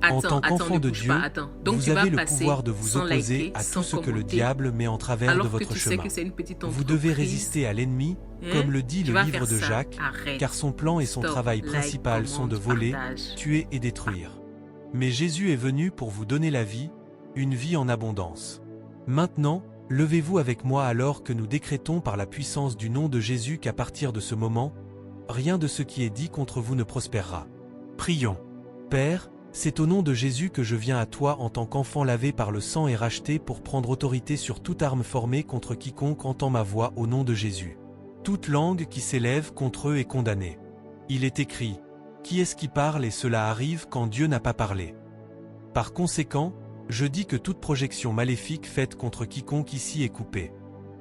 En tant qu'enfant ne de bouge Dieu, pas, attends. Donc vous tu vas avez le passer pouvoir de vous sans opposer liker, à sans tout ce que le commenter, diable met en travers de alors que votre tu sais chemin. que c'est une petite Vous entreprise. devez résister à l'ennemi, Hein? comme le dit Tu le vas livre faire de ça. Jacques, Arrête. car son plan et son Stop, travail like, principal sont de commente, voler, partage. tuer et détruire. Mais Jésus est venu pour vous donner la vie, une vie en abondance. Maintenant, levez-vous avec moi alors que nous décrétons par la puissance du nom de Jésus qu'à partir de ce moment, rien de ce qui est dit contre vous ne prospérera. Prions. Père, c'est au nom de Jésus que je viens à toi en tant qu'enfant lavé par le sang et racheté pour prendre autorité sur toute arme formée contre quiconque entend ma voix au nom de Jésus. Toute langue qui s'élève contre eux est condamnée. Il est écrit, qui est-ce qui parle et cela arrive quand Dieu n'a pas parlé? Par conséquent, je dis que toute projection maléfique faite contre quiconque ici est coupée.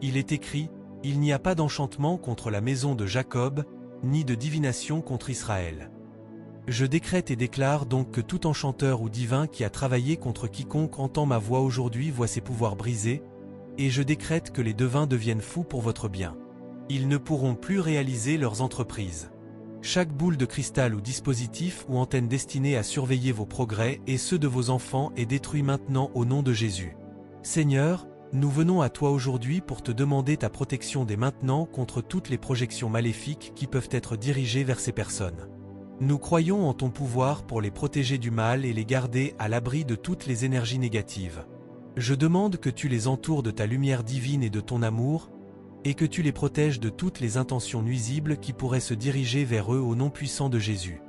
Il est écrit, il n'y a pas d'enchantement contre la maison de Jacob, ni de divination contre Israël. Je décrète et déclare donc que tout enchanteur ou divin qui a travaillé contre quiconque entend ma voix aujourd'hui voit ses pouvoirs brisés, et je décrète que les devins deviennent fous pour votre bien. Ils ne pourront plus réaliser leurs entreprises. Chaque boule de cristal ou dispositif ou antenne destinée à surveiller vos progrès et ceux de vos enfants est détruit maintenant au nom de Jésus. Seigneur, nous venons à toi aujourd'hui pour te demander ta protection dès maintenant contre toutes les projections maléfiques qui peuvent être dirigées vers ces personnes. Nous croyons en ton pouvoir pour les protéger du mal et les garder à l'abri de toutes les énergies négatives. Je demande que tu les entoures de ta lumière divine et de ton amour, et que tu les protèges de toutes les intentions nuisibles qui pourraient se diriger vers eux au nom puissant de Jésus.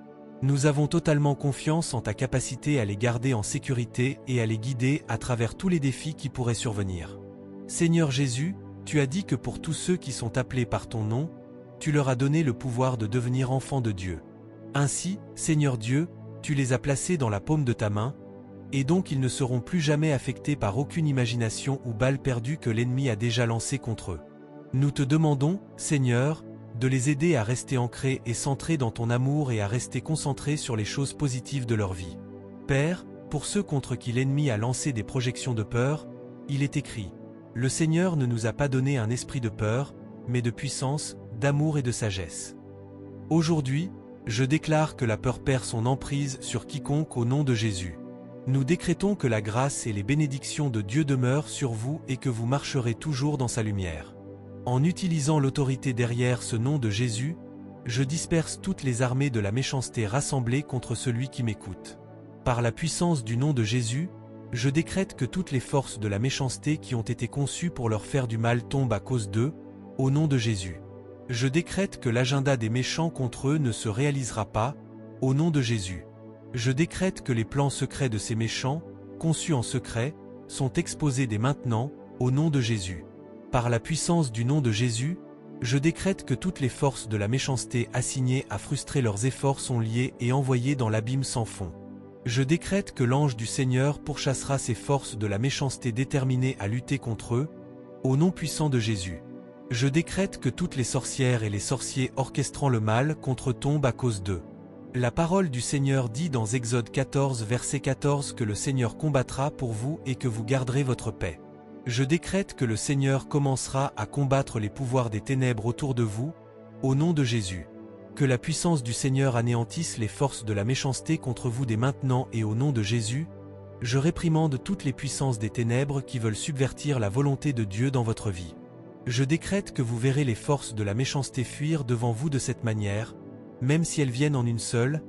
Nous avons totalement confiance en ta capacité à les garder en sécurité et à les guider à travers tous les défis qui pourraient survenir. Seigneur Jésus, tu as dit que pour tous ceux qui sont appelés par ton nom, tu leur as donné le pouvoir de devenir enfants de Dieu. Ainsi, Seigneur Dieu, tu les as placés dans la paume de ta main, et donc ils ne seront plus jamais affectés par aucune imagination ou balle perdue que l'ennemi a déjà lancée contre eux. Nous te demandons, Seigneur, de les aider à rester ancrés et centrés dans ton amour et à rester concentrés sur les choses positives de leur vie. Père, pour ceux contre qui l'ennemi a lancé des projections de peur, il est écrit, « Le Seigneur ne nous a pas donné un esprit de peur, mais de puissance, d'amour et de sagesse. » Aujourd'hui, je déclare que la peur perd son emprise sur quiconque au nom de Jésus. Nous décrétons que la grâce et les bénédictions de Dieu demeurent sur vous et que vous marcherez toujours dans sa lumière. En utilisant l'autorité derrière ce nom de Jésus, je disperse toutes les armées de la méchanceté rassemblées contre celui qui m'écoute. Par la puissance du nom de Jésus, je décrète que toutes les forces de la méchanceté qui ont été conçues pour leur faire du mal tombent à cause d'eux, au nom de Jésus. Je décrète que l'agenda des méchants contre eux ne se réalisera pas, au nom de Jésus. Je décrète que les plans secrets de ces méchants, conçus en secret, sont exposés dès maintenant, au nom de Jésus. Par la puissance du nom de Jésus, je décrète que toutes les forces de la méchanceté assignées à frustrer leurs efforts sont liées et envoyées dans l'abîme sans fond. Je décrète que l'ange du Seigneur pourchassera ces forces de la méchanceté déterminées à lutter contre eux, au nom puissant de Jésus. Je décrète que toutes les sorcières et les sorciers orchestrant le mal contre tombent à cause d'eux. La parole du Seigneur dit dans Exode 14 verset 14 que le Seigneur combattra pour vous et que vous garderez votre paix. Je décrète que le Seigneur commencera à combattre les pouvoirs des ténèbres autour de vous, au nom de Jésus. Que la puissance du Seigneur anéantisse les forces de la méchanceté contre vous dès maintenant et au nom de Jésus, je réprimande toutes les puissances des ténèbres qui veulent subvertir la volonté de Dieu dans votre vie. Je décrète que vous verrez les forces de la méchanceté fuir devant vous de cette manière, même si elles viennent en une seule,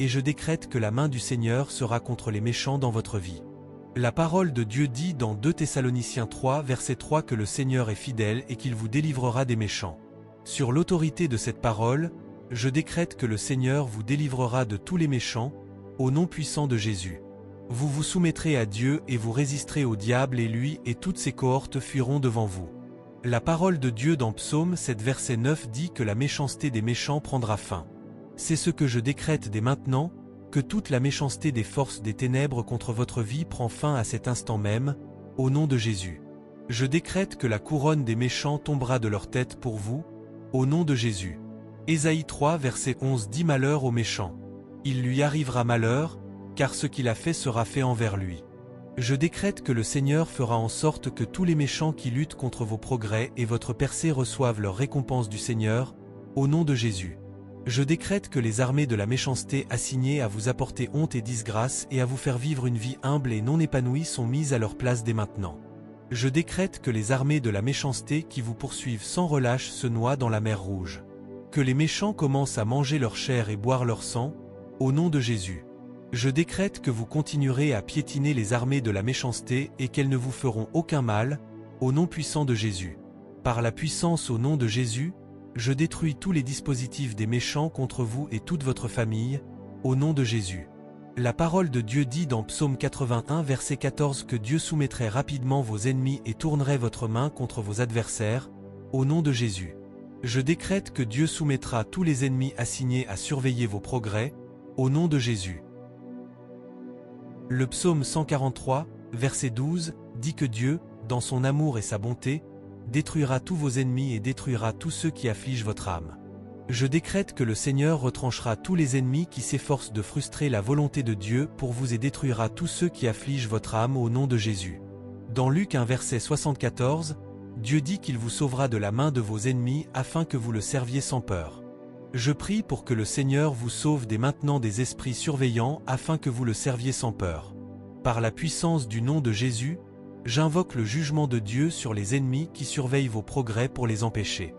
et je décrète que la main du Seigneur sera contre les méchants dans votre vie. La parole de Dieu dit dans 2 Thessaloniciens 3 verset 3 que le Seigneur est fidèle et qu'il vous délivrera des méchants. Sur l'autorité de cette parole, je décrète que le Seigneur vous délivrera de tous les méchants, au nom puissant de Jésus. Vous vous soumettrez à Dieu et vous résisterez au diable et lui et toutes ses cohortes fuiront devant vous. La parole de Dieu dans Psaume 7 verset 9 dit que la méchanceté des méchants prendra fin. C'est ce que je décrète dès maintenant, que toute la méchanceté des forces des ténèbres contre votre vie prend fin à cet instant même, au nom de Jésus. Je décrète que la couronne des méchants tombera de leur tête pour vous, au nom de Jésus. Ésaïe 3 verset 11 dit malheur aux méchants. Il lui arrivera malheur, car ce qu'il a fait sera fait envers lui. Je décrète que le Seigneur fera en sorte que tous les méchants qui luttent contre vos progrès et votre percée reçoivent leur récompense du Seigneur, au nom de Jésus. Je décrète que les armées de la méchanceté assignées à vous apporter honte et disgrâce et à vous faire vivre une vie humble et non épanouie sont mises à leur place dès maintenant. Je décrète que les armées de la méchanceté qui vous poursuivent sans relâche se noient dans la mer Rouge. Que les méchants commencent à manger leur chair et boire leur sang, au nom de Jésus. Je décrète que vous continuerez à piétiner les armées de la méchanceté et qu'elles ne vous feront aucun mal, au nom puissant de Jésus. Par la puissance au nom de Jésus, je détruis tous les dispositifs des méchants contre vous et toute votre famille, au nom de Jésus. La parole de Dieu dit dans Psaume 81 verset 14 que Dieu soumettrait rapidement vos ennemis et tournerait votre main contre vos adversaires, au nom de Jésus. Je décrète que Dieu soumettra tous les ennemis assignés à surveiller vos progrès, au nom de Jésus. Le psaume 143, verset 12, dit que Dieu, dans son amour et sa bonté, détruira tous vos ennemis et détruira tous ceux qui affligent votre âme. Je décrète que le Seigneur retranchera tous les ennemis qui s'efforcent de frustrer la volonté de Dieu pour vous et détruira tous ceux qui affligent votre âme au nom de Jésus. Dans Luc 1 verset 74, Dieu dit qu'il vous sauvera de la main de vos ennemis afin que vous le serviez sans peur. Je prie pour que le Seigneur vous sauve dès maintenant des esprits surveillants afin que vous le serviez sans peur. Par la puissance du nom de Jésus, j'invoque le jugement de Dieu sur les ennemis qui surveillent vos progrès pour les empêcher.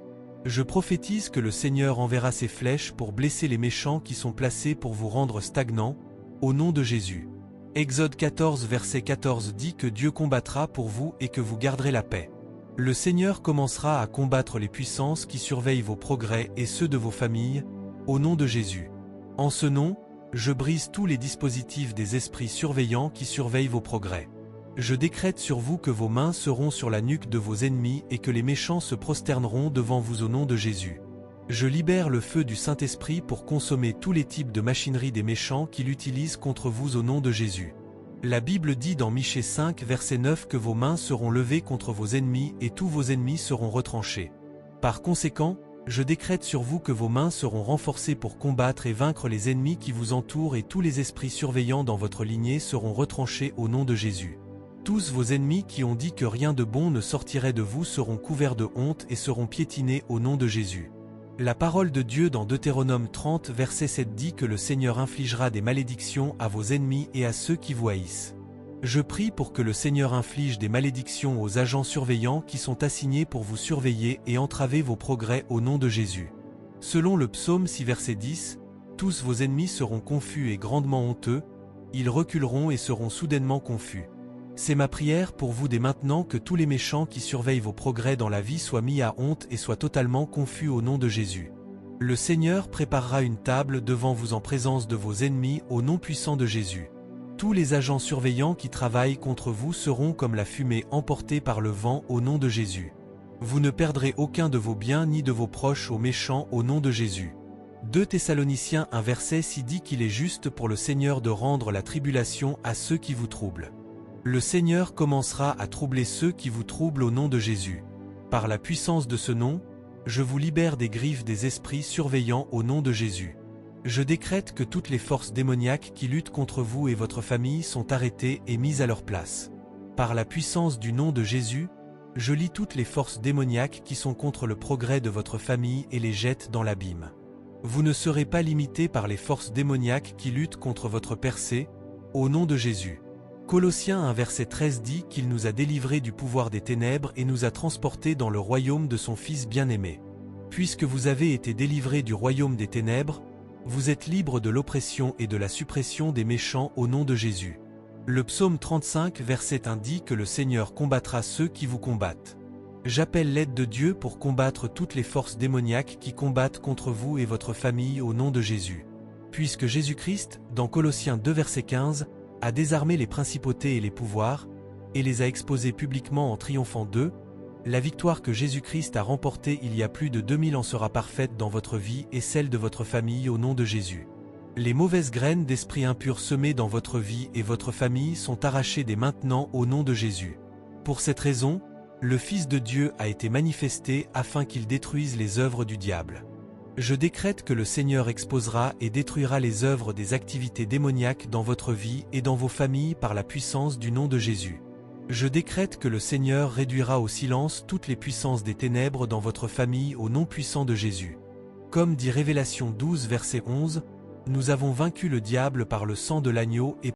Je prophétise que le Seigneur enverra ses flèches pour blesser les méchants qui sont placés pour vous rendre stagnants, au nom de Jésus. Exode 14 verset 14 dit que Dieu combattra pour vous et que vous garderez la paix. Le Seigneur commencera à combattre les puissances qui surveillent vos progrès et ceux de vos familles, au nom de Jésus. En ce nom, je brise tous les dispositifs des esprits surveillants qui surveillent vos progrès. Je décrète sur vous que vos mains seront sur la nuque de vos ennemis et que les méchants se prosterneront devant vous au nom de Jésus. Je libère le feu du Saint-Esprit pour consommer tous les types de machinerie des méchants qui l'utilisent contre vous au nom de Jésus. La Bible dit dans Michée 5 verset 9 que vos mains seront levées contre vos ennemis et tous vos ennemis seront retranchés. Par conséquent, je décrète sur vous que vos mains seront renforcées pour combattre et vaincre les ennemis qui vous entourent et tous les esprits surveillants dans votre lignée seront retranchés au nom de Jésus. Tous vos ennemis qui ont dit que rien de bon ne sortirait de vous seront couverts de honte et seront piétinés au nom de Jésus. La parole de Dieu dans Deutéronome 30 verset 7 dit que le Seigneur infligera des malédictions à vos ennemis et à ceux qui vous haïssent. Je prie pour que le Seigneur inflige des malédictions aux agents surveillants qui sont assignés pour vous surveiller et entraver vos progrès au nom de Jésus. Selon le psaume 6 verset 10, tous vos ennemis seront confus et grandement honteux, ils reculeront et seront soudainement confus. C'est ma prière pour vous dès maintenant que tous les méchants qui surveillent vos progrès dans la vie soient mis à honte et soient totalement confus au nom de Jésus. Le Seigneur préparera une table devant vous en présence de vos ennemis au nom puissant de Jésus. Tous les agents surveillants qui travaillent contre vous seront comme la fumée emportée par le vent au nom de Jésus. Vous ne perdrez aucun de vos biens ni de vos proches aux méchants au nom de Jésus. 2 Thessaloniciens 1 verset 6 dit qu'il est juste pour le Seigneur de rendre la tribulation à ceux qui vous troublent. Le Seigneur commencera à troubler ceux qui vous troublent au nom de Jésus. Par la puissance de ce nom, je vous libère des griffes des esprits surveillants au nom de Jésus. Je décrète que toutes les forces démoniaques qui luttent contre vous et votre famille sont arrêtées et mises à leur place. Par la puissance du nom de Jésus, je lie toutes les forces démoniaques qui sont contre le progrès de votre famille et les jette dans l'abîme. Vous ne serez pas limité par les forces démoniaques qui luttent contre votre percée, au nom de Jésus. Colossiens 1 verset 13 dit qu'il nous a délivrés du pouvoir des ténèbres et nous a transportés dans le royaume de son Fils bien-aimé. Puisque vous avez été délivrés du royaume des ténèbres, vous êtes libres de l'oppression et de la suppression des méchants au nom de Jésus. Le psaume 35 verset 1 dit que le Seigneur combattra ceux qui vous combattent. J'appelle l'aide de Dieu pour combattre toutes les forces démoniaques qui combattent contre vous et votre famille au nom de Jésus. Puisque Jésus-Christ, dans Colossiens 2 verset 15, a désarmé les principautés et les pouvoirs, et les a exposés publiquement en triomphant d'eux, la victoire que Jésus-Christ a remportée il y a plus de 2000 ans sera parfaite dans votre vie et celle de votre famille au nom de Jésus. Les mauvaises graines d'esprit impurs semées dans votre vie et votre famille sont arrachées dès maintenant au nom de Jésus. Pour cette raison, le Fils de Dieu a été manifesté afin qu'il détruise les œuvres du diable. Je décrète que le Seigneur exposera et détruira les œuvres des activités démoniaques dans votre vie et dans vos familles par la puissance du nom de Jésus. Je décrète que le Seigneur réduira au silence toutes les puissances des ténèbres dans votre famille au nom puissant de Jésus. Comme dit Révélation 12 verset 11, nous avons vaincu le diable par le sang de l'agneau et